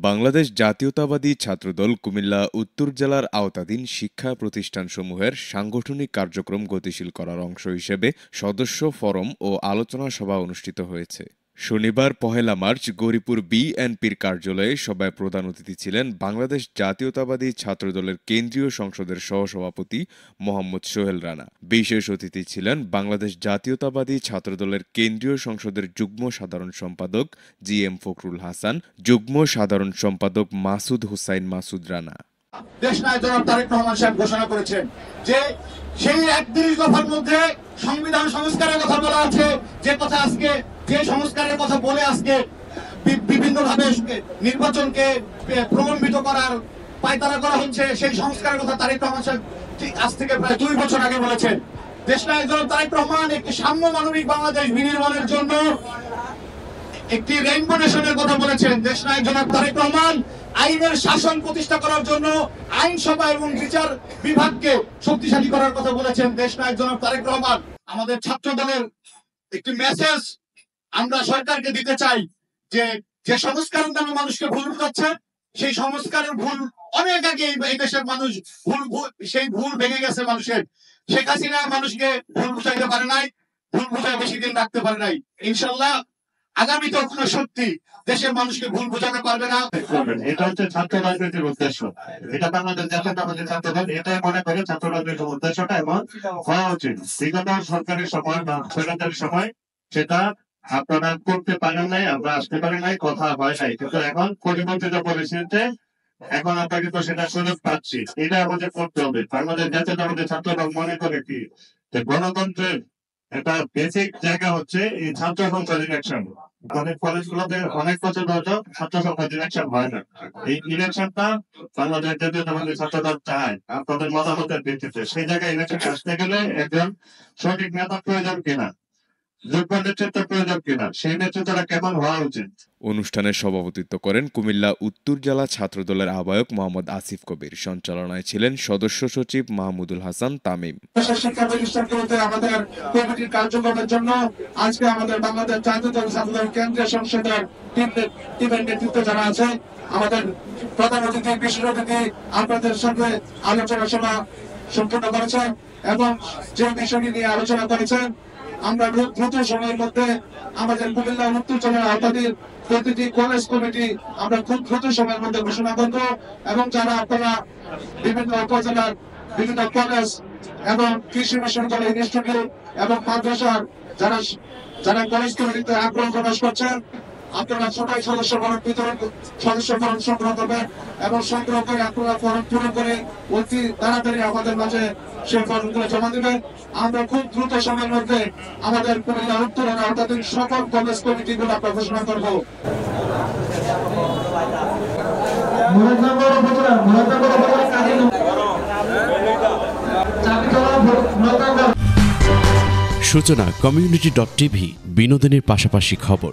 বাংলাদেশ জাতীয়তাবাদী ছাত্রদল কুমিল্লা উত্তর জেলার আওতাধীন শিক্ষা প্রতিষ্ঠানসমূহের সাংগঠনিক কার্যক্রম গতিশীল করার অংশ হিসেবে সদস্য ফোরাম ও আলোচনা সভা অনুষ্ঠিত হয়েছে। শনিবার ১ মার্চ গৌরীপুর বিএনপির কার্যালয়ে সভায় প্রধান অতিথি ছিলেন বাংলাদেশ জাতীয়তাবাদী ছাত্রদলের কেন্দ্রীয় সংসদের সহসভাপতি মোহাম্মদ সোহেল রানা। বিশেষ অতিথি ছিলেন বাংলাদেশ জাতীয়তাবাদী ছাত্রদলের কেন্দ্রীয় সংসদের যুগ্ম সাধারণ সম্পাদক জি.এম. ফখরুল হাসান, যুগ্ম সাধারণ সম্পাদক মাসুদ হুসাইন মাসুদ রানা। দেশনায়ক জনাব তারেক রহমান সাহেব ঘোষণা করেছেন যে সেই ৩১ দফার মধ্যে সংবিধান সংস্কারের কথা বলা আছে, যে কথা আজকে যে সংস্কারের কথা বলে আজকে বিভিন্নভাবে নির্বাচনকে প্রলম্বিত করার পায়তারা করা হচ্ছে, সেই সংস্কারের কথা তারেক রহমান সাহেব আজ থেকে প্রায় ২ বছর আগে বলেছেন। দেশনায়ক জনাব তারেক রহমান একটি সাম্য মানবিক বাংলাদেশ বিনির্মাণের জন্য একটি রেইনবো নেশনের কথা বলেছেন। দেশনায়ক জনাব তারেক রহমান আইনের শাসন প্রতিষ্ঠা করার জন্য আইনসভা এবং বিচার বিভাগকে শক্তিশালী করার কথা বলেছেন দেশনায়ক জনাব তারেক রহমান। আমাদের ছাত্র দলের একটি মেসেজ আমরা সরকারকে দিতে চাই যে যে সংস্কারের নামে মানুষকে ভুল বুঝাচ্ছে, সেই সংস্কারের ভুল অনেক আগে এই দেশের মানুষ সেই ভুল ভেঙে গেছে মানুষের। শেখ হাসিনা মানুষকে ভুল বুঝাইতে পারে নাই, ভুল বুঝায় বেশি দিন রাখতে পারে নাই। ইনশাল্লাহ আগামীতে কোনো শক্তি দেশের মানুষকে ভুল বোঝাতে পারবে না। এটা হচ্ছে ছাত্র রাজনীতির উদ্দেশ্য। এটা বাংলাদেশ জাতীয়তাবাদী ছাত্রদল এটাই মনে করে ছাত্র রাজনীতির উদ্দেশ্যটা এমন হওয়া উচিত। বিগত সরকারের সময় বা স্বৈরাচারের সময় সেটা আপনারা করতে পারেন নাই, আমরা আসতে পারি নাই, কথা হয় নাই, কিন্তু এখন পরিবর্তিত পরিস্থিতিতে এখন আমরা কিন্তু সেটা সুযোগ পাচ্ছি। এটা আমাদের করতে হবে। বাংলাদেশ জাতীয়তাবাদী ছাত্রদল মনে করে কি যে গণতন্ত্রের একটা বেসিক জায়গা হচ্ছে এই ছাত্র সংসদ ইলেকশন। অনেক কলেজগুলোতে অনেক বছর ধরে ছাত্র সংসদ ইলেকশন হয় না। এই ইলেকশনটা বাংলাদেশ জাতীয়তাবাদী ছাত্রদল চায় আপনাদের মতামতের ভিত্তিতে। সেই জায়গায় ইলেকশন আসতে গেলে একজন সঠিক নেতা প্রয়োজন কিনা, যোগ্য নেতৃত্ব প্রয়োজন কিনা, সেই নেতৃত্বটা কেমন হওয়া উচিত। অনুষ্ঠানে সভাপতিত্ব করেন কুমিল্লা উত্তর জেলা ছাত্রদলের আহ্বায়ক মোহাম্মদ আসিফ কবির। সঞ্চালনায় ছিলেন সদস্য সচিব মাহমুদুল হাসান তামিম। শিক্ষা প্রতিষ্ঠানগুলোতে আমাদের কমিটির কার্যক্রমের জন্য আজকে আমাদের বাংলাদেশ জাতীয়তাবাদী ছাত্রদল কেন্দ্রীয় সংসদের টিমের নেতৃত্ব যারা আছে, আমাদের প্রধান অতিথি বিশেষ অতিথি আপনাদের সঙ্গে আলোচনা সভা সম্পূর্ণ করেছেন এবং যে বিষয়টি নিয়ে আলোচনা করেছেন আমরা দ্রুত সময়ের মধ্যে আমাদের কুমিল্লা উত্তর জেলার আওতাধীন প্রতিটি কলেজ কমিটি আমরা খুব দ্রুত সময়ের মধ্যে ঘোষণা করব এবং যারা আপনারা বিভিন্ন উপজেলার বিভিন্ন কলেজ এবং কৃষি বিশ্ববিদ্যালয় ইনস্টিটিউট এবং মাদ্রাসার যারা কলেজ কমিটিতে আগ্রহ প্রকাশ করছেন, আপনারা সবাই সদস্য ফরম সংগ্রহ করবেন এবং সংগ্রহ করে আপনারা ফরম পূরণ করে অতি তাড়াতাড়ি আমাদের মাঝে সেই ফর্মগুলো জমা দেবেন। আমরা খুব দ্রুত সময়ের মধ্যে আমাদের কুমিল্লা উত্তর আওতাধীন সকল কলেজ কমিটিগুলো আমরা ঘোষণা করব। সূচনা community.tv বিনোদনের পাশাপাশি খবর।